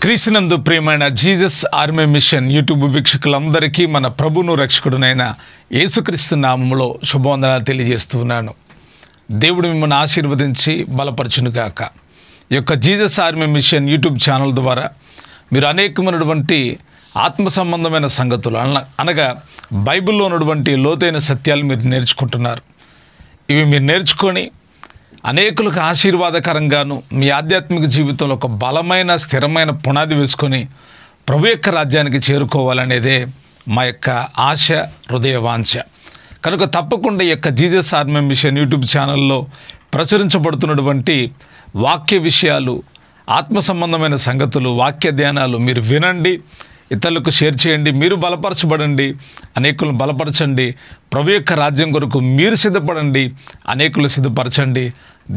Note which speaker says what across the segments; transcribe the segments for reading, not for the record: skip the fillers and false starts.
Speaker 1: క్రీస్తునందు ప్రియమైన Jesus Army Mission YouTube వీక్షకులందరికీ మన ప్రభువును రక్షకుడునైన యేసుక్రీస్తు నామములో శుభవందనాలు తెలియజేస్తున్నాను. దేవుడు మిమ్మల్ని ఆశీర్వదించి బలపరచునుగాక. ఈ యొక్క Jesus Army Mission YouTube channel ద్వారా మీరు అనేకమైనటువంటి ఆత్మ సంబంధమైన సంగతులు అనగా బైబిల్లో ఉన్నటువంటి లోతైన సత్యాలు మీరు నేర్చుకుంటున్నారు. ఇవి మీరు నేర్చుకొని అనేకులకు ఆశీర్వాదకరంగాను మీ ఆధ్యాత్మిక జీవితంలో ఒక బలమైన స్థిరమైన పునాది వేసుకొని ప్రభు యొక్క రాజ్యానికి చేరుకోవాలనేదే మా యొక్క ఆశ, హృదయ వాంఛ. కనుక తప్పకుండా ఈ యొక్క జీసస్ ఆర్మీ మిషన్ యూట్యూబ్ ఛానల్లో ప్రచురించబడుతున్నటువంటి వాక్య విషయాలు, ఆత్మ సంబంధమైన సంగతులు, వాక్య ధ్యానాలు మీరు వినండి, ఇతరులకు షేర్ చేయండి, మీరు బలపరచబడండి, అనేకులను బలపరచండి. ప్రభు యొక్క రాజ్యం కొరకు మీరు సిద్ధపడండి, అనేకులు సిద్ధపరచండి.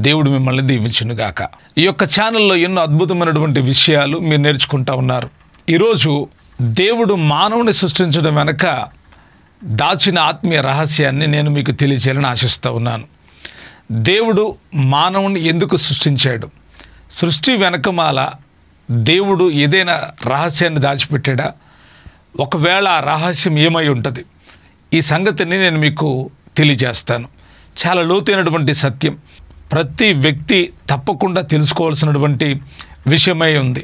Speaker 1: దేవుడు మిమ్మల్ని దీవించునుగాక. ఈ యొక్క ఛానల్లో ఎన్నో అద్భుతమైనటువంటి విషయాలు మీరు నేర్చుకుంటూ ఉన్నారు. ఈరోజు దేవుడు మానవుని సృష్టించడం వెనక దాచిన ఆత్మీయ రహస్యాన్ని నేను మీకు తెలియజేయాలని ఆశిస్తూ ఉన్నాను. దేవుడు మానవుని ఎందుకు సృష్టించాడు? సృష్టి వెనకమాల దేవుడు ఏదైనా రహస్యాన్ని దాచిపెట్టాడా? ఒకవేళ ఆ రహస్యం ఏమై ఉంటుంది? ఈ సంగతిని నేను మీకు తెలియజేస్తాను. చాలా లోతైనటువంటి సత్యం, ప్రతి వ్యక్తి తప్పకుండా తెలుసుకోవాల్సినటువంటి విషయమై ఉంది.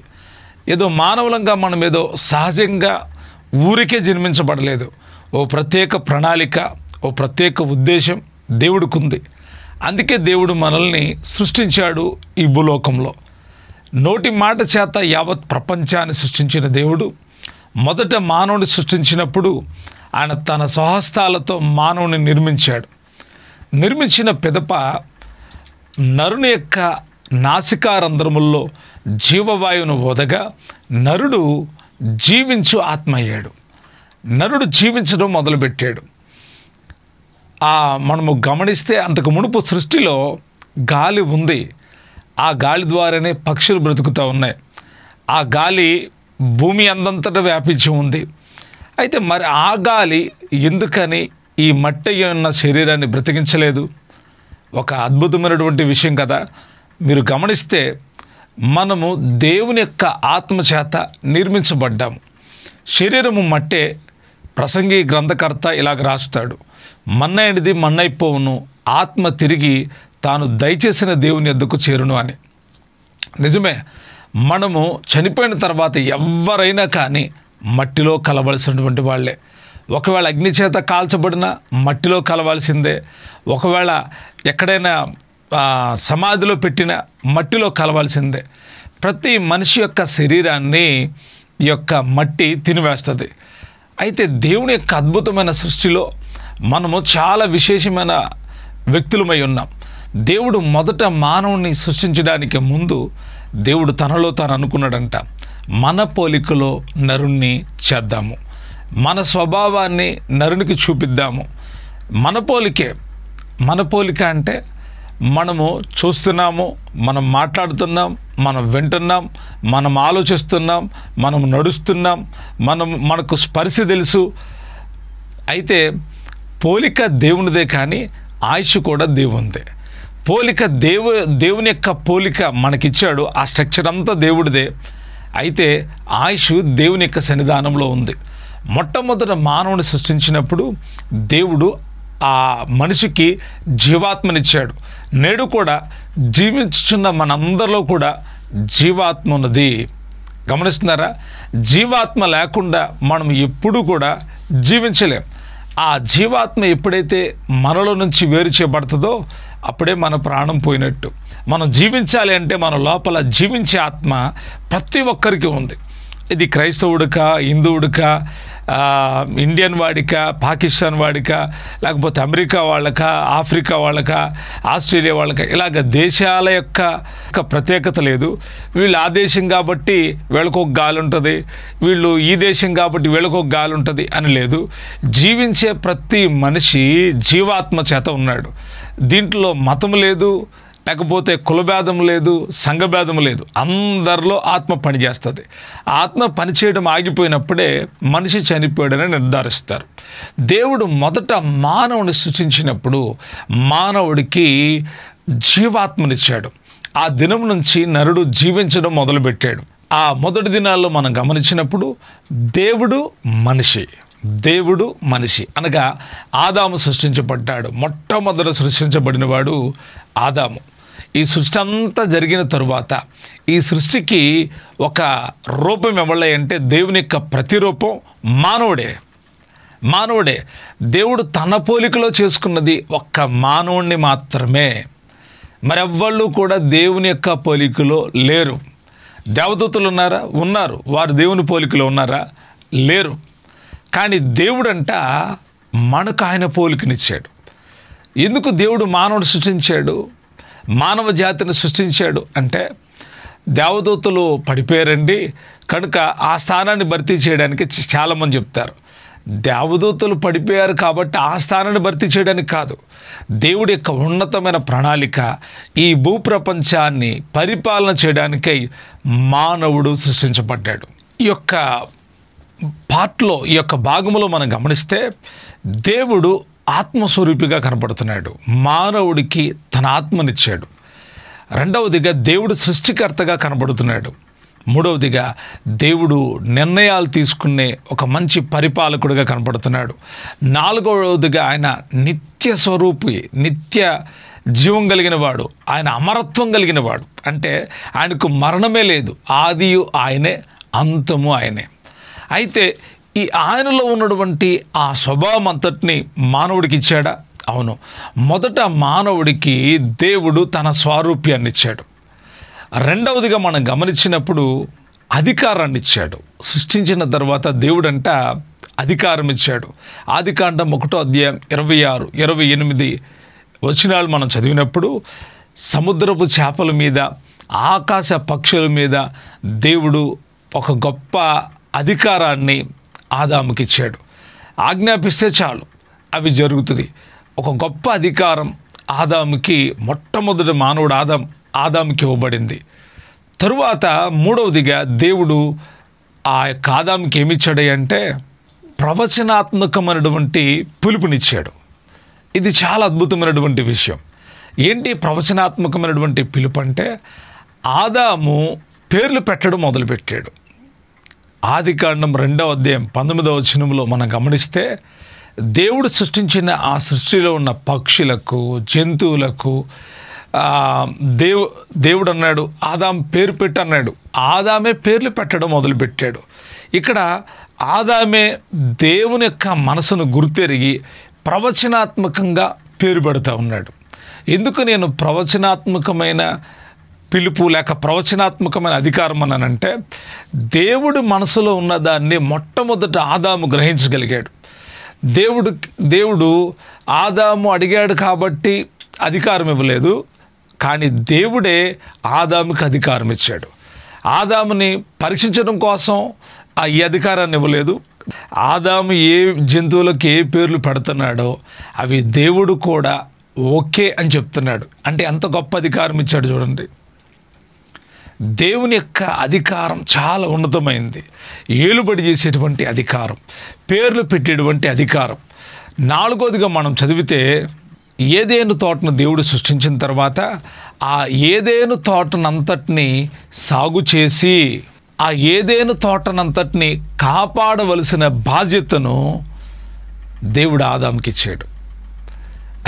Speaker 1: ఏదో మానవులంగా మనం ఏదో సహజంగా ఊరికే జన్మించబడలేదు. ఓ ప్రత్యేక ప్రణాళిక, ఓ ప్రత్యేక ఉద్దేశం దేవుడికి ఉంది. అందుకే దేవుడు మనల్ని సృష్టించాడు ఈ భూలోకంలో. నోటి మాట చేత యావత్ ప్రపంచాన్ని సృష్టించిన దేవుడు మొదట మానవుని సృష్టించినప్పుడు ఆయన తన స్వహస్తాలతో మానవుని నిర్మించాడు. నిర్మించిన పిదప నరుని యొక్క నాసికారంధ్రముల్లో జీవవాయువును వదగా నరుడు జీవించు ఆత్మ అయ్యాడు. నరుడు జీవించడం మొదలుపెట్టాడు. మనము గమనిస్తే అంతకు మునుపు సృష్టిలో గాలి ఉంది. ఆ గాలి ద్వారానే పక్షులు బ్రతుకుతూ ఉన్నాయి. ఆ గాలి భూమి అందంతటా వ్యాపించి ఉంది. అయితే మరి ఆ గాలి ఎందుకని ఈ మట్టి ఉన్న శరీరాన్ని బ్రతికించలేదు? ఒక అద్భుతమైనటువంటి విషయం కదా. మీరు గమనిస్తే మనము దేవుని యొక్క ఆత్మ చేత నిర్మించబడ్డాము. శరీరము మట్టే. ప్రసంగి గ్రంథకర్త ఇలాగ రాస్తాడు, మన్నైనది మన్నైపోవును, ఆత్మ తిరిగి తాను దయచేసిన దేవుని యొద్దకు చేరును అని. నిజమే, మనము చనిపోయిన తర్వాత ఎవరైనా కానీ మట్టిలో కలవలసినటువంటి వాళ్ళే. ఒకవేళ అగ్ని చేత కాల్చబడిన మట్టిలో కలవాల్సిందే. ఒకవేళ ఎక్కడైనా సమాధిలో పెట్టిన మట్టిలో కలవాల్సిందే. ప్రతి మనిషి యొక్క శరీరాన్ని ఈ యొక్క మట్టి తినివేస్తుంది. అయితే దేవుని యొక్క అద్భుతమైన సృష్టిలో మనము చాలా విశేషమైన వ్యక్తులమై ఉన్నాం. దేవుడు మొదట మానవుని సృష్టించడానికి ముందు దేవుడు తనలో తాను అనుకున్నాడంట, మన పోలికలో నరుణ్ణి చేద్దాము, మన స్వభావాన్ని నరునికి చూపిద్దాము. మన పోలిక అంటే మనము చూస్తున్నాము, మనం మాట్లాడుతున్నాం, మనం వింటున్నాం, మనం ఆలోచిస్తున్నాం, మనం నడుస్తున్నాం, మనకు స్పర్శ తెలుసు. అయితే పోలిక దేవునిదే, కానీ ఆయుష్ కూడా దేవునిదే. దేవుని యొక్క పోలిక మనకిచ్చాడు. ఆ స్ట్రక్చర్ అంతా దేవుడిదే. అయితే ఆయుష్ దేవుని యొక్క సన్నిధానంలో ఉంది. మొట్టమొదట మానవుని సృష్టించినప్పుడు దేవుడు ఆ మనిషికి జీవాత్మనిచ్చాడు. నేడు కూడా జీవించుచున్న మనందరిలో కూడా జీవాత్మ ఉన్నది. గమనిస్తున్నారా? జీవాత్మ లేకుండా మనం ఎప్పుడూ కూడా జీవించలేం. ఆ జీవాత్మ ఎప్పుడైతే మనలో నుంచి వేరు చేయబడుతుందో అప్పుడే మన ప్రాణం పోయినట్టు. మనం జీవించాలి అంటే మన లోపల జీవించే ఆత్మ ప్రతి ఒక్కరికి ఉంది. ఇది క్రైస్తవుడికా, హిందువుడికా, ఇండియన్ వాడికా, పాకిస్తాన్ వాడికా, లేకపోతే అమెరికా వాళ్ళకా, ఆఫ్రికా వాళ్ళకా, ఆస్ట్రేలియా వాళ్ళకా, ఇలాగ దేశాల యొక్క ప్రత్యేకత లేదు. వీళ్ళు ఆ దేశం కాబట్టి వీళ్ళకు ఒక గాలి ఉంటుంది, వీళ్ళు ఈ దేశం కాబట్టి వీళ్ళకు ఒక గాలి ఉంటుంది అని లేదు. జీవించే ప్రతి మనిషి జీవాత్మ చేత ఉన్నాడు. దీంట్లో మతం లేదు, లేకపోతే కులభేదం లేదు, సంఘభేదం లేదు. అందరిలో ఆత్మ పనిచేస్తుంది. ఆత్మ పనిచేయడం ఆగిపోయినప్పుడే మనిషి చనిపోయాడని నిర్ధారిస్తారు. దేవుడు మొదట మానవుని సృష్టించినప్పుడు మానవుడికి జీవాత్మనిచ్చాడు. ఆ దినం నుంచి నరుడు జీవించడం మొదలుపెట్టాడు. ఆ మొదటి దినాల్లో మనం గమనించినప్పుడు దేవుడు మనిషి అనగా ఆదాము సృష్టించబడ్డాడు. మొట్టమొదట సృష్టించబడినవాడు ఆదాము. ఈ సృష్టి అంతా జరిగిన తరువాత ఈ సృష్టికి ఒక రూపం ఇవ్వాలి అంటే దేవుని యొక్క ప్రతిరూపం మానవుడే. దేవుడు తన పోలికలో చేసుకున్నది ఒక్క మానవుణ్ణి మాత్రమే. మరెవ్వళ్ళు కూడా దేవుని యొక్క పోలికలో లేరు. దేవదూతలు ఉన్నారా? ఉన్నారు. వారు దేవుని పోలికలో ఉన్నారా? లేరు. కానీ దేవుడంట మనకు ఆయన పోలికనిచ్చాడు. ఎందుకు దేవుడు మానవుడు సృష్టించాడు, మానవ జాతిని సృష్టించాడు అంటే దేవదూతలు పడిపోయారండి కనుక ఆ స్థానాన్ని భర్తీ చేయడానికి చాలామంది చెప్తారు. దేవదూతలు పడిపోయారు కాబట్టి ఆ స్థానాన్ని భర్తీ చేయడానికి కాదు. దేవుడి యొక్క ఉన్నతమైన ప్రణాళిక ఈ భూప్రపంచాన్ని పరిపాలన చేయడానికై మానవుడు సృష్టించబడ్డాడు. ఈ యొక్క పార్ట్లో, ఈ యొక్క భాగంలో మనం గమనిస్తే దేవుడు ఆత్మస్వరూపిగా కనపడుతున్నాడు. మానవుడికి తన ఆత్మనిచ్చాడు. రెండవదిగా దేవుడు సృష్టికర్తగా కనబడుతున్నాడు. మూడవదిగా దేవుడు నిర్ణయాలు తీసుకునే ఒక మంచి పరిపాలకుడిగా కనపడుతున్నాడు. నాలుగవదిగా ఆయన నిత్య స్వరూపి, నిత్య జీవం కలిగిన వాడు, ఆయన అమరత్వం కలిగిన వాడు. అంటే ఆయనకు మరణమే లేదు. ఆదియు ఆయనే, అంతము ఆయనే. అయితే ఈ ఆయనలో ఉన్నటువంటి ఆ స్వభావం అంతటిని మానవుడికి ఇచ్చాడా? అవును. మొదట మానవుడికి దేవుడు తన స్వారూప్యాన్ని ఇచ్చాడు. రెండవదిగా మనం గమనించినప్పుడు అధికారాన్ని ఇచ్చాడు. సృష్టించిన తర్వాత దేవుడంట అధికారం ఇచ్చాడు. ఆదికాండం 1వ అధ్యాయం 26, 28 వచనాలు మనం చదివినప్పుడు సముద్రపు చేపల మీద, ఆకాశ పక్షుల మీద దేవుడు ఒక గొప్ప అధికారాన్ని ఆదాముకి ఇచ్చాడు. ఆజ్ఞాపిస్తే చాలు అవి జరుగుతుంది. ఒక గొప్ప అధికారం ఆదాముకి, మొట్టమొదటి మానవుడు ఆదాముకి ఇవ్వబడింది. తరువాత మూడవదిగా దేవుడు ఆ యొక్క ఆదాముకి ఏమిచ్చాడు అంటే ప్రవచనాత్మకమైనటువంటి పిలుపునిచ్చాడు. ఇది చాలా అద్భుతమైనటువంటి విషయం. ఏంటి ప్రవచనాత్మకమైనటువంటి పిలుపు అంటే ఆదాము పేర్లు పెట్టడం మొదలుపెట్టాడు. ఆదికాండం 2వ అధ్యాయం 19వ వచనంలో మనం గమనిస్తే దేవుడు సృష్టించిన ఆ సృష్టిలో ఉన్న పక్షులకు, జంతువులకు దేవుడు అన్నాడు ఆదాం పేరు పెట్టు అన్నాడు. ఆదామే పేర్లు పెట్టడం మొదలుపెట్టాడు. ఇక్కడ ఆదామే దేవుని యొక్క మనసును గుర్తెరిగి ప్రవచనాత్మకంగా పేరు పెడతా ఉన్నాడు. ఎందుకు నేను ప్రవచనాత్మకమైన పిలుపు లేక ప్రవచనాత్మకమైన అధికారం అన్నానంటే దేవుడు మనసులో ఉన్నదాన్ని మొట్టమొదట ఆదాము గ్రహించగలిగాడు. దేవుడు ఆదాము అడిగాడు కాబట్టి అధికారం ఇవ్వలేదు, కానీ దేవుడే ఆదాముకి అధికారం ఇచ్చాడు. ఆదాముని పరీక్షించడం కోసం ఈ అధికారాన్ని ఇవ్వలేదు. ఆదాము ఏ జంతువులకు ఏ పేర్లు పెడుతున్నాడో అవి దేవుడు కూడా ఓకే అని చెప్తున్నాడు. అంటే ఎంత గొప్ప అధికారం ఇచ్చాడు చూడండి. దేవుని యొక్క అధికారం చాలా ఉన్నతమైంది. ఏలుబడి చేసేటువంటి అధికారం, పేర్లు పెట్టేటువంటి అధికారం. నాలుగోదిగా మనం చదివితే ఏదేను తోటను దేవుడు సృష్టించిన తర్వాత ఆ ఏదేను తోటనంతటిని సాగు చేసి ఆ ఏదేను తోటనంతటిని కాపాడవలసిన బాధ్యతను దేవుడు ఆదాముకి ఇచ్చాడు.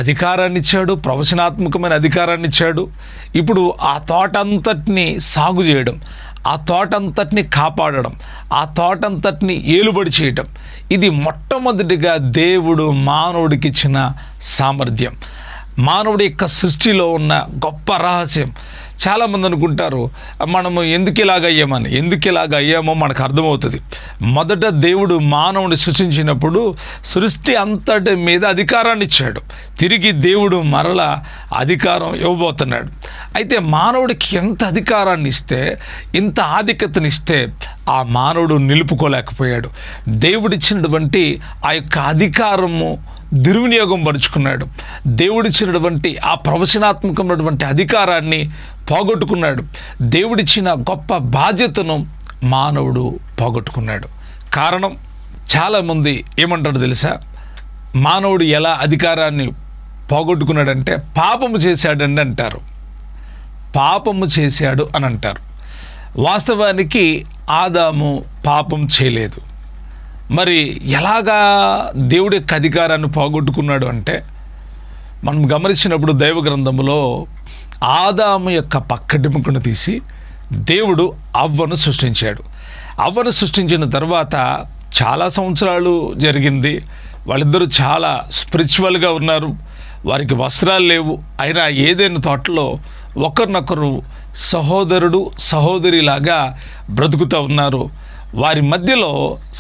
Speaker 1: అధికారాన్ని ఇచ్చాడు, ప్రవచనాత్మకమైన అధికారాన్ని ఇచ్చాడు. ఇప్పుడు ఆ తోటంతటిని సాగు చేయడం, ఆ తోటంతటిని కాపాడడం, ఆ తోటంతటిని ఏలుబడి చేయడం, ఇది మొట్టమొదటిగా దేవుడు మానవుడికి ఇచ్చిన సామర్థ్యం. మానవుడి యొక్క సృష్టిలో ఉన్న గొప్ప రహస్యం. చాలామంది అనుకుంటారు మనము ఎందుకు ఇలాగ అయ్యామో మనకు అర్థమవుతుంది. మొదట దేవుడు మానవుని సృష్టించినప్పుడు సృష్టి అంతటి మీద అధికారాన్ని ఇచ్చాడు. తిరిగి దేవుడు మరలా అధికారం ఇవ్వబోతున్నాడు. అయితే మానవుడికి ఎంత అధికారాన్ని ఇస్తే, ఇంత ఆధిక్యతనిస్తే ఆ మానవుడు నిలుపుకోలేకపోయాడు. దేవుడిచ్చినటువంటి ఆ యొక్క అధికారము దుర్వినియోగం పరుచుకున్నాడు. దేవుడిచ్చినటువంటి ఆ ప్రవచనాత్మకమైనటువంటి అధికారాన్ని పోగొట్టుకున్నాడు. దేవుడిచ్చిన గొప్ప బాధ్యతను మానవుడు పోగొట్టుకున్నాడు. కారణం, చాలామంది ఏమంటారు తెలుసా, మానవుడు ఎలా అధికారాన్ని పోగొట్టుకున్నాడంటే పాపము చేశాడండి అంటారు. పాపము చేశాడు అని అంటారు. వాస్తవానికి ఆదాము పాపం చేయలేదు. మరి ఎలాగా దేవుడి యొక్క అధికారాన్ని పోగొట్టుకున్నాడు అంటే, మనం గమనించినప్పుడు దైవ గ్రంథంలో ఆదాము యొక్క పక్కడెముకను తీసి దేవుడు అవ్వను సృష్టించాడు. అవ్వను సృష్టించిన తర్వాత చాలా సంవత్సరాలు జరిగింది. వాళ్ళిద్దరూ చాలా స్పిరిచువల్గా ఉన్నారు. వారికి వస్త్రాలు లేవు. అయినా ఏదైనా తోటలో ఒకరినొకరు సహోదరుడు సహోదరిలాగా బ్రతుకుతూ ఉన్నారు. వారి మధ్యలో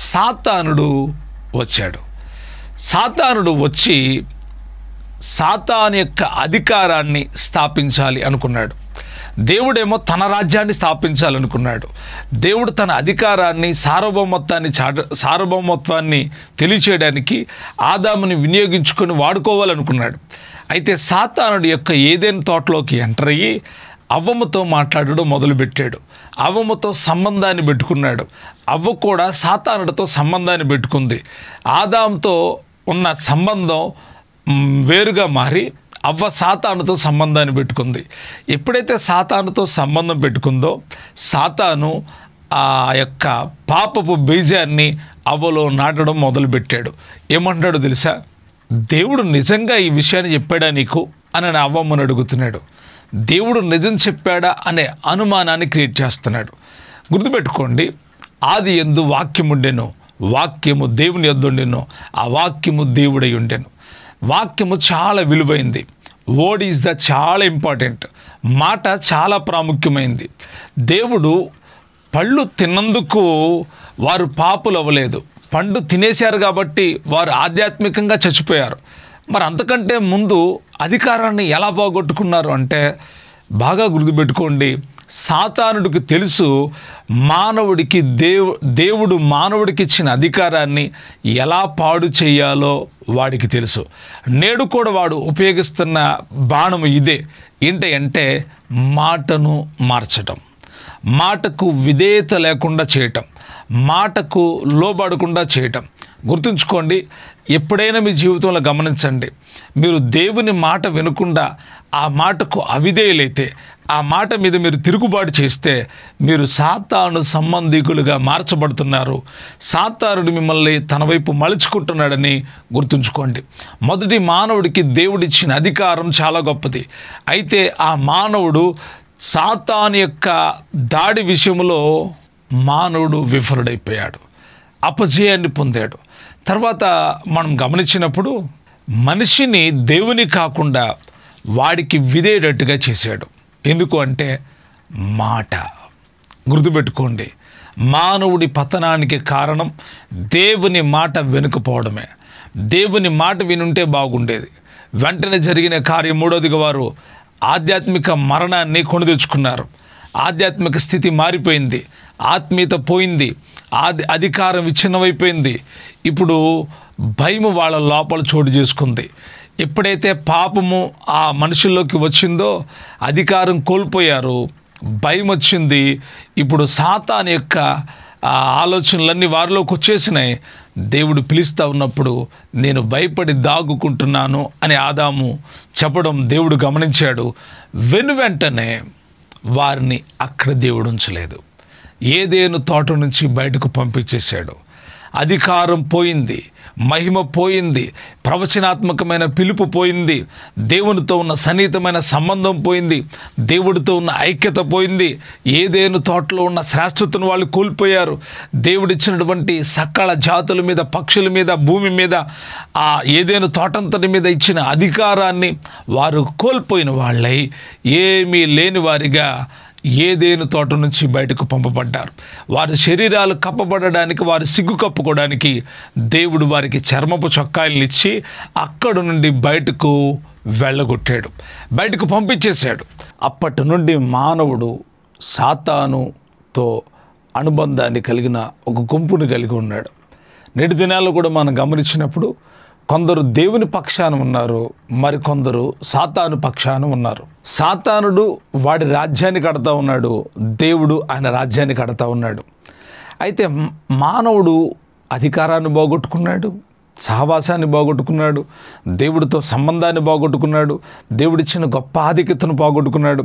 Speaker 1: సాతానుడు వచ్చాడు. సాతానుడు వచ్చి సాతాను యొక్క అధికారాన్ని స్థాపించాలి అనుకున్నాడు. దేవుడేమో తన రాజ్యాన్ని స్థాపించాలనుకున్నాడు. దేవుడు తన అధికారాన్ని సార్వభౌమత్వాన్ని తెలియచేయడానికి ఆదాముని వినియోగించుకొని వాడుకోవాలనుకున్నాడు. అయితే సాతానుడి యొక్క ఏదైనా తోటలోకి ఎంటర్ అయ్యి అవ్వమ్మతో మాట్లాడడం మొదలుపెట్టాడు. అవ్వమ్మతో సంబంధాన్ని పెట్టుకున్నాడు. అవ్వ కూడా సాతానుడితో సంబంధాన్ని పెట్టుకుంది. ఆదాముతో ఉన్న సంబంధం వేరుగా మారి అవ్వ సాతానుతో సంబంధాన్ని పెట్టుకుంది. ఎప్పుడైతే సాతానుతో సంబంధం పెట్టుకుందో సాతాను ఆ యొక్క పాపపు బీజాన్ని అవ్వలో నాటడం మొదలుపెట్టాడు. ఏమంటాడు తెలుసా? దేవుడు నిజంగా ఈ విషయాన్ని చెప్పాడా నీకు అని అవ్వమ్మను అడుగుతున్నాడు. దేవుడు నిజం చెప్పాడా అనే అనుమానాన్ని క్రియేట్ చేస్తున్నాడు. గుర్తుపెట్టుకోండి, ఆది యందు వాక్యం ఉండెను, వాక్యము దేవుని యొద్ద ఉండెను, ఆ వాక్యము దేవుడై ఉండెను. వాక్యము చాలా విలువైంది. వర్డ్ ఈజ్ ద చాలా ఇంపార్టెంట్. మాట చాలా ప్రాముఖ్యమైంది. దేవుడు పళ్ళు తిన్నందుకు వారు పాపులు అవ్వలేదు. పండు తినేశారు కాబట్టి వారు ఆధ్యాత్మికంగా చచ్చిపోయారు. మరి అంతకంటే ముందు అధికారాన్ని ఎలా పోగొట్టుకున్నారు అంటే, బాగా గుర్తుపెట్టుకోండి, సాతానుడికి తెలుసు మానవుడికి దేవుడు మానవుడికి ఇచ్చిన అధికారాన్ని ఎలా పాడు చేయాలో వాడికి తెలుసు. నేడు కూడా వాడు ఉపయోగిస్తున్న బాణము ఇదే. ఏంటంటే మాటను మార్చటం, మాటకు విధేయత లేకుండా చేయటం, మాటకు లోబడకుండా చేయటం. గుర్తుంచుకోండి, ఎప్పుడైనా మీ జీవితంలో గమనించండి, మీరు దేవుని మాట వినకుండా ఆ మాటకు అవిధేయులైతే, ఆ మాట మీద మీరు తిరుగుబాటు చేస్తే మీరు సాతాను సంబంధికులుగా మార్చబడుతున్నారు. సాతానుడు మిమ్మల్ని తన వైపు మలుచుకుంటున్నాడని గుర్తుంచుకోండి. మొదటి మానవుడికి దేవుడిచ్చిన అధికారం చాలా గొప్పది. అయితే ఆ మానవుడు సాతాను యొక్క దాడి విషయంలో మానవుడు విఫలుడైపోయాడు, అపజయాన్ని పొందాడు. తర్వాత మనం గమనించినప్పుడు మనిషిని దేవుని కాకుండా వాడికి విధేయటట్టుగా చేశాడు. ఎందుకు అంటే మాట. గుర్తుపెట్టుకోండి, మానవుడి పతనానికి కారణం దేవుని మాట వెనుకపోవడమే. దేవుని మాట వినుంటే బాగుండేది. వెంటనే జరిగిన కార్యం మూడోదిగా వారు ఆధ్యాత్మిక మరణాన్ని కొని తెచ్చుకున్నారు. ఆధ్యాత్మిక స్థితి మారిపోయింది, ఆత్మీయత పోయింది, అధికారం విచ్ఛిన్నమైపోయింది. ఇప్పుడు భయము వాళ్ళ లోపల చోటు చేసుకుంది. ఎప్పుడైతే పాపము ఆ మనుషుల్లోకి వచ్చిందో అధికారం కోల్పోయారు, భయం వచ్చింది. ఇప్పుడు సాతాను యొక్క ఆలోచనలన్నీ వారిలోకి వచ్చేసినాయి. దేవుడు పిలుస్తూ ఉన్నప్పుడు నేను భయపడి దాగుకుంటున్నాను అని ఆదాము చెప్పడం దేవుడు గమనించాడు. వెంటనే వారిని అక్కడ దేవుడు ఉంచలేదు. ఏదేను తోట నుంచి బయటకు పంపించేశాడు. అధికారం పోయింది, మహిమ పోయింది, ప్రవచనాత్మకమైన పిలుపు పోయింది, దేవునితో ఉన్న సన్నిహితమైన సంబంధం పోయింది, దేవుడితో ఉన్న ఐక్యత పోయింది. ఏదేను తోటలో ఉన్న శ్రేష్ఠతను వాళ్ళు కోల్పోయారు. దేవుడిచ్చినటువంటి సకల జాతుల మీద, పక్షుల మీద, భూమి మీద, ఆ ఏదేను తోటంతటి మీద ఇచ్చిన అధికారాన్ని వారు కోల్పోయిన వాళ్ళై ఏమీ లేని వారిగా ఏదేను తోట నుంచి బయటకు పంపబడ్డారు. వారి శరీరాలు కప్పబడడానికి, వారి సిగ్గు కప్పుకోవడానికి దేవుడు వారికి చర్మపు చొక్కాయలు ఇచ్చి అక్కడి నుండి బయటకు వెళ్ళగొట్టాడు, బయటకు పంపించేశాడు. అప్పటి నుండి మానవుడు సాతానుతో అనుబంధాన్ని కలిగిన ఒక గుంపును కలిగి ఉన్నాడు. నేటి దినాల్లో కూడా మనం గమనించినప్పుడు కొందరు దేవుని పక్షాన ఉన్నారు, మరికొందరు సాతాను పక్షాన ఉన్నారు. సాతానుడు వాడి రాజ్యాన్ని కడతా ఉన్నాడు, దేవుడు ఆయన రాజ్యాన్ని కడతా ఉన్నాడు. అయితే మానవుడు అధికారాన్ని పోగొట్టుకున్నాడు, సహవాసాన్ని పోగొట్టుకున్నాడు, దేవుడితో సంబంధాన్ని పోగొట్టుకున్నాడు, దేవుడిచ్చిన గొప్ప ఆధిక్యతను పోగొట్టుకున్నాడు.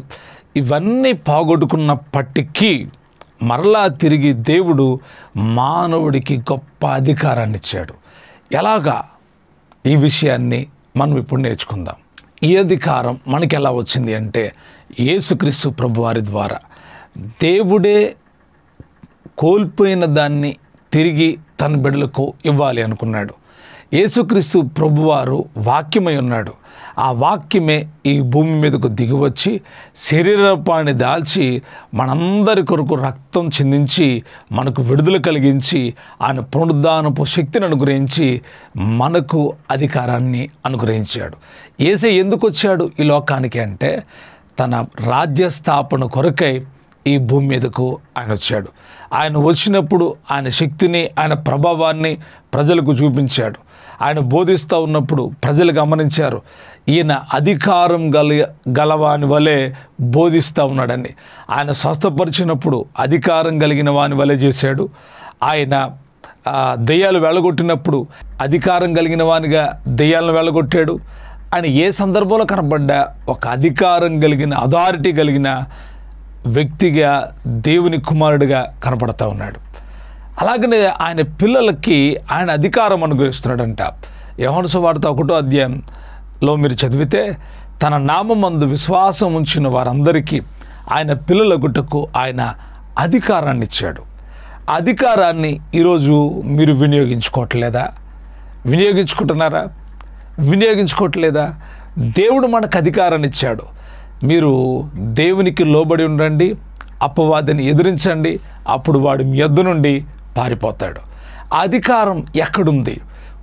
Speaker 1: ఇవన్నీ పోగొట్టుకున్నప్పటికీ మరలా తిరిగి దేవుడు మానవుడికి గొప్ప అధికారాన్ని ఇచ్చాడు. ఎలాగా ఈ విషయాన్ని మనం ఇప్పుడు నేర్చుకుందాం. ఈ అధికారం మనకి ఎలా వచ్చింది అంటే యేసుక్రీస్తు ప్రభువారి ద్వారా. దేవుడే కోల్పోయిన దాన్ని తిరిగి తన బిడ్డలకు ఇవ్వాలి అనుకున్నాడు. యేసుక్రీస్తు ప్రభువారు వాక్యమై ఉన్నాడు. ఆ వాక్యమే ఈ భూమి మీదకు దిగివచ్చి శరీరపాన్ని దాల్చి మనందరి కొరకు రక్తం చిందించి మనకు విడుదల కలిగించి ఆయన పునరుద్ధానపు శక్తిని అనుగ్రహించి మనకు అధికారాన్ని అనుగ్రహించాడు. యేసయ్య ఎందుకు వచ్చాడు ఈ లోకానికి అంటే తన రాజ్య స్థాపన కొరకై ఈ భూమి మీదకు ఆయన వచ్చాడు. ఆయన వచ్చినప్పుడు ఆయన శక్తిని, ఆయన ప్రభావాన్ని ప్రజలకు చూపించాడు. ఆయన బోధిస్తూ ఉన్నప్పుడు ప్రజలు గమనించారు, ఈయన అధికారం గలవాని వలె బోధిస్తూ ఉన్నాడని. ఆయన స్వస్థపరిచినప్పుడు అధికారం కలిగిన వాని వలె చేశాడు. ఆయన దెయ్యాలు వెళ్ళగొట్టినప్పుడు అధికారం కలిగిన వానిగా దెయ్యాలను వెళ్ళగొట్టాడు. ఆయన ఏ సందర్భంలో కనబడ్డా ఒక అధికారం కలిగిన, అథారిటీ కలిగిన వ్యక్తిగా, దేవుని కుమారుడిగా కనపడతా ఉన్నాడు. అలాగనే ఆయన పిల్లలకి ఆయన అధికారం అనుగ్రహిస్తున్నాడంట. యోహాను సువార్త 1వ అధ్యాయంలో మీరు చదివితే తన నామమందు విశ్వాసం ఉంచిన వారందరికీ ఆయన పిల్లల గుట్టకు ఆయన అధికారాన్ని ఇచ్చాడు. అధికారాన్ని ఈరోజు మీరు వినియోగించుకుంటున్నారా? వినియోగించుకోవట్లేదా? దేవుడు మనకు అధికారాన్ని ఇచ్చాడు. మీరు దేవునికి లోబడి ఉండండి, అపవాదిని ఎదిరించండి, అప్పుడు వాడు మీ యొద్ద నుండి పారిపోతాడు. అధికారం ఎక్కడుంది?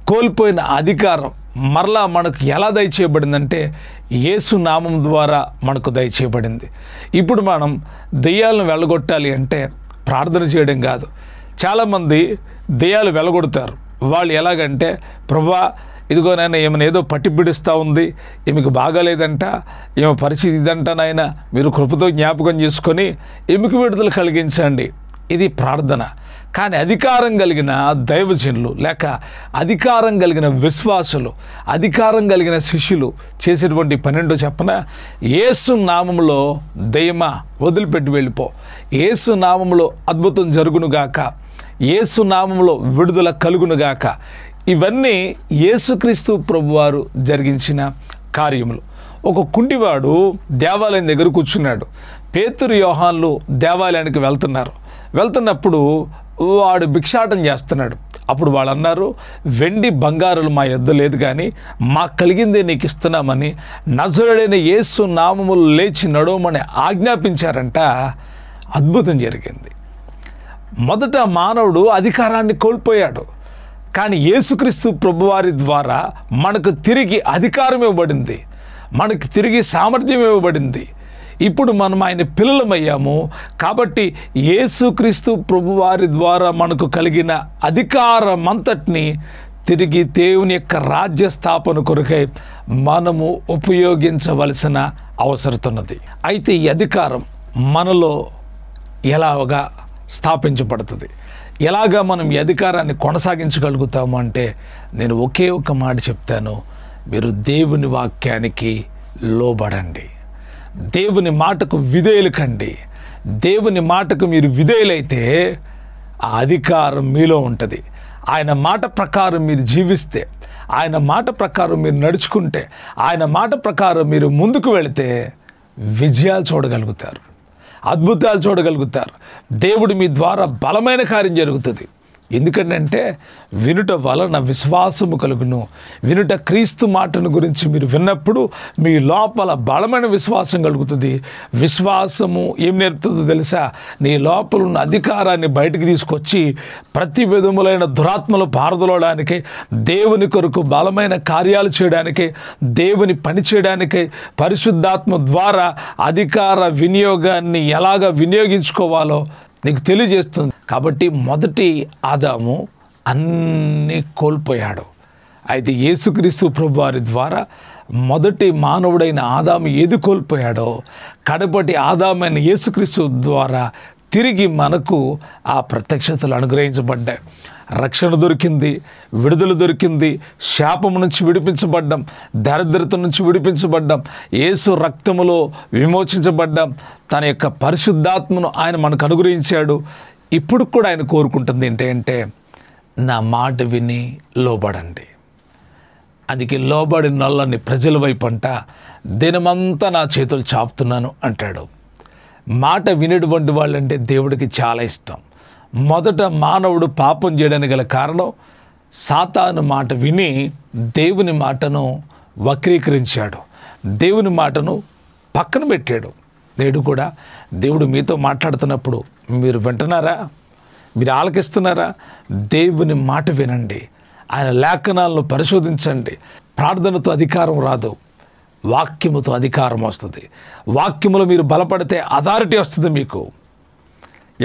Speaker 1: కోల్పోయిన అధికారం మరలా మనకు ఎలా దయచేయబడిందంటే యేసు నామం ద్వారా మనకు దయచేయబడింది. ఇప్పుడు మనం దెయ్యాలను వెళ్ళగొట్టాలి అంటే ప్రార్థన చేయడం కాదు. చాలామంది దెయ్యాలు వెళ్ళగొడతారు. వాళ్ళు ఎలాగంటే, ప్రభువా ఇదిగో నాయన ఏమైనా ఏదో పట్టి పిడుస్తూ ఉంది, ఈమెకు బాగాలేదంట, ఈమె పరిస్థితి ఇదంట నాయన, మీరు కృపతో జ్ఞాపకం చేసుకొని ఈమెకు విడుదల కలిగించండి. ఇది ప్రార్థన. కానీ అధికారం కలిగిన దైవజనులు లేక అధికారం కలిగిన విశ్వాసులు, అధికారం కలిగిన శిష్యులు చేసేటువంటి పన్నెండో చెప్పన, యేసు నామములో దెయ్యమా వదిలిపెట్టి వెళ్ళిపో, యేసు నామములో అద్భుతం జరుగునుగాక, యేసు నామములో విడుదల కలుగునుగాక. ఇవన్నీ యేసుక్రీస్తు ప్రభువారు జరిగించిన కార్యములు. ఒక కుంటివాడు దేవాలయం దగ్గర కూర్చున్నాడు. పేతురు, యోహాన్లు దేవాలయానికి వెళ్తున్నప్పుడు వాడు భిక్షాటం చేస్తున్నాడు. అప్పుడు వాళ్ళు అన్నారు, వెండి బంగారులు మా యొద్ద లేదు, కానీ మాకు కలిగిందే నీకు ఇస్తున్నామని నజరుడైన యేసు నామములు లేచి నడవమని ఆజ్ఞాపించారంట. అద్భుతం జరిగింది. మొదట మానవుడు అధికారాన్ని కోల్పోయాడు, కానీ యేసుక్రీస్తు ప్రభువారి ద్వారా మనకు తిరిగి అధికారం ఇవ్వబడింది, మనకు తిరిగి సామర్థ్యం ఇవ్వబడింది. ఇప్పుడు మనం ఆయన పిల్లలమయ్యాము. కాబట్టి యేసుక్రీస్తు ప్రభువారి ద్వారా మనకు కలిగిన అధికారం అంతటిని తిరిగి దేవుని యొక్క రాజ్య స్థాపన కొరకై మనము ఉపయోగించవలసిన అవసరం ఉన్నది. అయితే ఈ అధికారం మనలో ఎలాగా స్థాపించబడుతుంది, ఎలాగా మనం ఈ అధికారాన్ని కొనసాగించగలుగుతాము అంటే నేను ఒకే ఒక మాట చెప్తాను, మీరు దేవుని వాక్యానికి లోబడండి, దేవుని మాటకు విధేయులు కండి. దేవుని మాటకు మీరు విధేయులైతే ఆ అధికారం మీలో ఉంటుంది. ఆయన మాట ప్రకారం మీరు జీవిస్తే, ఆయన మాట ప్రకారం మీరు నడుచుకుంటే, ఆయన మాట ప్రకారం మీరు ముందుకు వెళితే విజయాలు చూడగలుగుతారు, అద్భుతాలు చూడగలుగుతారు. దేవుడు మీ ద్వారా బలమైన కార్యం జరుగుతుంది. ఎందుకంటే వినుట వలన విశ్వాసము కలుగును. వినుట క్రీస్తు మాటను గురించి మీరు విన్నప్పుడు మీ లోపల బలమైన విశ్వాసం కలుగుతుంది. విశ్వాసము ఏం నేర్పుతుందో తెలుసా? నీ లోపల ఉన్న అధికారాన్ని బయటికి తీసుకొచ్చి ప్రతి విధములైన దురాత్మలు పారదోలడానికి, దేవుని కొరకు బలమైన కార్యాలు చేయడానికి, దేవుని పని చేయడానికి పరిశుద్ధాత్మ ద్వారా అధికార వినియోగాన్ని ఎలాగ వినియోగించుకోవాలో నీకు తెలియజేస్తుంది. కాబట్టి మొదటి ఆదాము అన్నీ కోల్పోయాడు. అయితే యేసుక్రీస్తు ప్రభువారి ద్వారా మొదటి మానవుడైన ఆదాము ఏది కోల్పోయాడో, కడపటి ఆదామైన యేసుక్రీస్తు ద్వారా తిరిగి మనకు ఆ ప్రత్యక్షతలు అనుగ్రహించబడ్డాయి. రక్షణ దొరికింది, విడుదల దొరికింది, శాపం నుంచి విడిపించబడ్డాం, దరిద్రత నుంచి విడిపించబడ్డాం, యేసు రక్తములో విమోచించబడ్డాం. తన యొక్క పరిశుద్ధాత్మను ఆయన మనకు అనుగ్రహించాడు. ఇప్పుడు కూడా ఆయన కోరుకుంటుంది ఏంటంటే నా మాట విని లోబడండి. అందుకే లోబడిన నల్లని ప్రజల వైపు అంట దినమంతా నా చేతులు చాపుతున్నాను అంటాడు. మాట వినేటువంటి వాళ్ళంటే దేవుడికి చాలా ఇష్టం. మొదట మానవుడు పాపం చేయడానికి గల కారణం సాతాను మాట విని దేవుని మాటను వక్రీకరించాడు, దేవుని మాటను పక్కన పెట్టాడు. నేడు కూడా దేవుడు మీతో మాట్లాడుతున్నప్పుడు మీరు వింటున్నారా? మీరు ఆలకిస్తున్నారా? దేవుని మాట వినండి, ఆయన లేఖనాలను పరిశోధించండి. ప్రార్థనతో అధికారం రాదు, వాక్యముతో అధికారం వస్తుంది. వాక్యములో మీరు బలపడితే అథారిటీ వస్తుంది మీకు.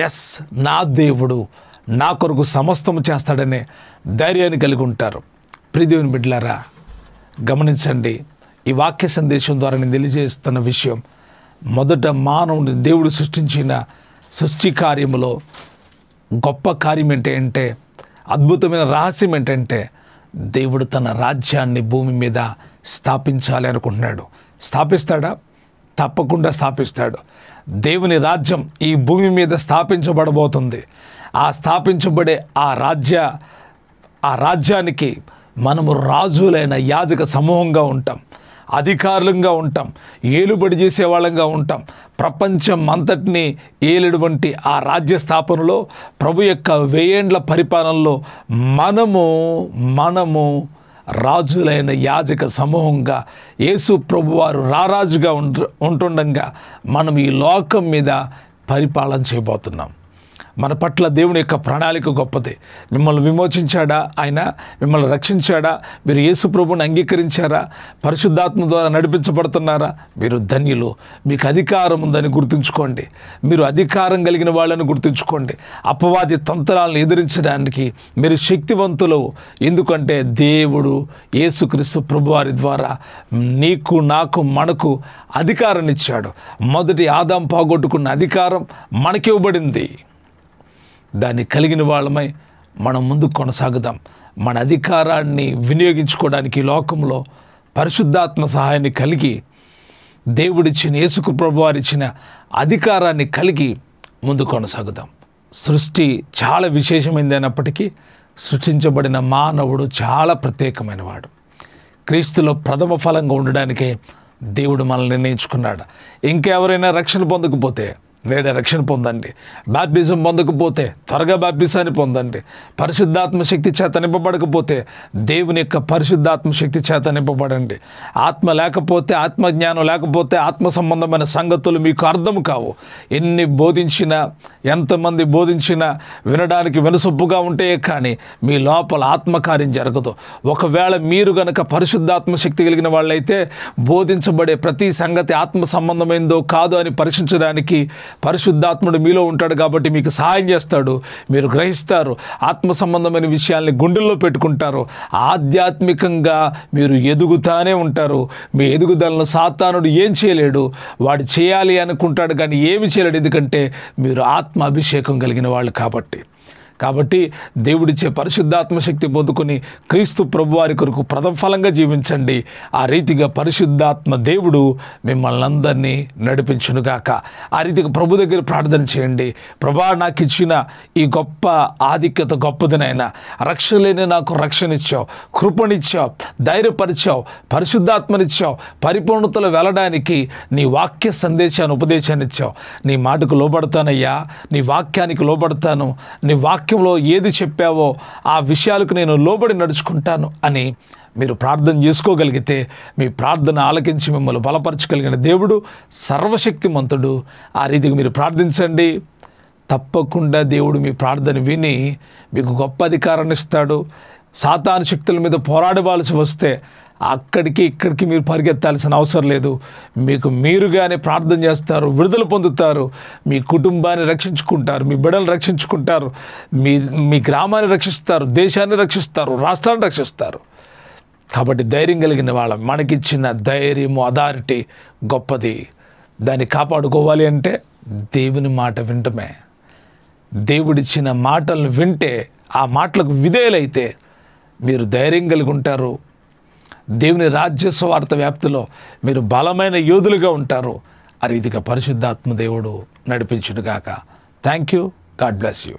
Speaker 1: ఎస్, నా దేవుడు నా కొరకు సమస్తము చేస్తాడనే ధైర్యాన్ని కలిగి ఉంటారు. ప్రియదేవుని బిడ్డలారా, గమనించండి, ఈ వాక్య సందేశం ద్వారా నేను తెలియజేస్తున్న విషయం, మొదట మానవుని దేవుడు సృష్టించిన సృష్టి కార్యములో గొప్ప కార్యం ఏంటంటే, అద్భుతమైన రహస్యం ఏంటంటే, దేవుడు తన రాజ్యాన్ని భూమి మీద స్థాపించాలి అనుకుంటున్నాడు. స్థాపిస్తాడా? తప్పకుండా స్థాపిస్తాడు. దేవుని రాజ్యం ఈ భూమి మీద స్థాపించబడబోతుంది. ఆ స్థాపించబడే ఆ రాజ్యానికి మనము రాజులైన యాజక సమూహంగా ఉంటాం, అధికారులంగా ఉంటాం, ఏలుబడి చేసేవాళ్ళంగా ఉంటాం. ప్రపంచం అంతటినీ ఏలువంటి ఆ రాజ్య స్థాపనలో ప్రభు యొక్క 1000 ఏండ్ల పరిపాలనలో మనము రాజులైన యాజక సమూహంగా యేసు ప్రభువారు రారాజుగా ఉంటుండగా మనం ఈ లోకం మీద పరిపాలన చేయబోతున్నాం. మన పట్ల దేవుని యొక్క ప్రణాళిక గొప్పది. మిమ్మల్ని విమోచించాడా? ఆయన మిమ్మల్ని రక్షించాడా? మీరు యేసు ప్రభువుని అంగీకరించారా? పరిశుద్ధాత్మ ద్వారా నడిపించబడుతున్నారా? మీరు ధన్యులు. మీకు అధికారం ఉందని గుర్తుంచుకోండి. మీరు అధికారం కలిగిన వాళ్ళని గుర్తుంచుకోండి. అపవాది తంత్రాలను ఎదిరించడానికి మీరు శక్తివంతులు. ఎందుకంటే దేవుడు యేసుక్రీస్తు ప్రభువారి ద్వారా నీకు, నాకు, మనకు అధికారాన్ని ఇచ్చాడు. మొదటి ఆదాం పోగొట్టుకున్న అధికారం మనకి ఇవ్వబడింది. దాన్ని కలిగిన వాళ్ళమై మనం ముందుకు కొనసాగుదాం. మన అధికారాన్ని వినియోగించుకోవడానికి లోకంలో పరిశుద్ధాత్మ సహాయాన్ని కలిగి దేవుడిచ్చిన యేసు ప్రభువారు ఇచ్చిన అధికారాన్ని కలిగి ముందుకు కొనసాగుదాం. సృష్టి చాలా విశేషమైనది అయినప్పటికీ సృష్టించబడిన మానవుడు చాలా ప్రత్యేకమైన వాడు. క్రీస్తులో ప్రథమ ఫలంగా ఉండడానికే దేవుడు మనల్ని నిర్ణయించుకున్నాడు. ఇంకెవరైనా రక్షణ పొందకపోతే నేడే రక్షణ పొందండి. బాప్టిజం పొందకపోతే త్వరగా బాప్టిజాన్ని పొందండి. పరిశుద్ధాత్మ శక్తి చేత నింపబడకపోతే దేవుని యొక్క పరిశుద్ధాత్మ శక్తి చేత నింపబడండి. ఆత్మ లేకపోతే, ఆత్మజ్ఞానం లేకపోతే ఆత్మ సంబంధమైన సంగతులు మీకు అర్థం కావు. ఎన్ని బోధించినా, ఎంతమంది బోధించినా వినడానికి వినసొప్పుగా ఉంటే కానీ మీ లోపల ఆత్మకార్యం జరగదు. ఒకవేళ మీరు గనక పరిశుద్ధాత్మ శక్తి కలిగిన వాళ్ళైతే బోధించబడే ప్రతి సంగతి ఆత్మ సంబంధమైందో కాదో అని పరీక్షించడానికి పరిశుద్ధాత్ముడు మీలో ఉంటాడు. కాబట్టి మీకు సహాయం చేస్తాడు. మీరు గ్రహిస్తారు, ఆత్మ సంబంధమైన విషయాల్ని గుండెల్లో పెట్టుకుంటారు. ఆధ్యాత్మికంగా మీరు ఎదుగుతానే ఉంటారు. మీ ఎదుగుదలను సాతానుడు ఏం చేయలేడు. వాడు చేయాలి అనుకుంటాడు కానీ ఏమి చేయలేడు. ఎందుకంటే మీరు ఆత్మ అభిషేకం కలిగిన వాళ్ళు కాబట్టి దేవుడిచ్చే పరిశుద్ధాత్మ శక్తి పొందుకొని క్రీస్తు ప్రభువారి కొరకు ప్రథమ ఫలంగా జీవించండి. ఆ రీతిగా పరిశుద్ధాత్మ దేవుడు మిమ్మల్ని అందరినీ నడిపించునుగాక. ఆ రీతిగా ప్రభు దగ్గర ప్రార్థన చేయండి. ప్రభా, నాకు ఇచ్చిన ఈ గొప్ప ఆధిక్యత గొప్పదినైనా, రక్షణ లేని నాకు రక్షణ ఇచ్చావు, కృపనిచ్చావు, ధైర్యపరిచావు, పరిశుద్ధాత్మనిచ్చావు, పరిపూర్ణతలో వెళ్ళడానికి నీ వాక్య సందేశాన్ని, ఉపదేశాన్ని ఇచ్చావు. నీ మాటకు లోబడతానయ్యా, నీ వాక్యానికి లోబడతాను. నీ వాక్యంలో ఏది చెప్పావో ఆ విషయాలకు నేను లోబడి నడుచుకుంటాను అని మీరు ప్రార్థన చేసుకోగలిగితే, మీ ప్రార్థన ఆలకించి మిమ్మల్ని బలపరచగలిగిన దేవుడు సర్వశక్తిమంతుడు. ఆ రీతిగా మీరు ప్రార్థించండి. తప్పకుండా దేవుడు మీ ప్రార్థన విని మీకు గొప్ప అధికారాన్ని ఇస్తాడు. సాతాను శక్తుల మీద పోరాడవలసి వస్తే అక్కడికి ఇక్కడికి మీరు పరిగెత్తాల్సిన అవసరం లేదు. మీకు మీరుగానే ప్రార్థన చేస్తారు, విడుదల పొందుతారు, మీ కుటుంబాన్ని రక్షించుకుంటారు, మీ బిడ్డలు రక్షించుకుంటారు, మీ గ్రామాన్ని రక్షిస్తారు, దేశాన్ని రక్షిస్తారు, రాష్ట్రాన్ని రక్షిస్తారు. కాబట్టి ధైర్యం కలిగిన వాళ్ళం. మనకిచ్చిన ధైర్యము, అథారిటీ గొప్పది. దాన్ని కాపాడుకోవాలి అంటే దేవుని మాట వింటమే. దేవుడిచ్చిన మాటలను వింటే, ఆ మాటలకు విధేయులైతే మీరు ధైర్యం కలిగి ఉంటారు. దేవుని రాజ్య స్వార్థ వ్యాప్తిలో మీరు బలమైన యోధులుగా ఉంటారు. ఆ రీతిగా పరిశుద్ధాత్మ దేవుడు నడిపించునుగాక. Thank you. God bless you.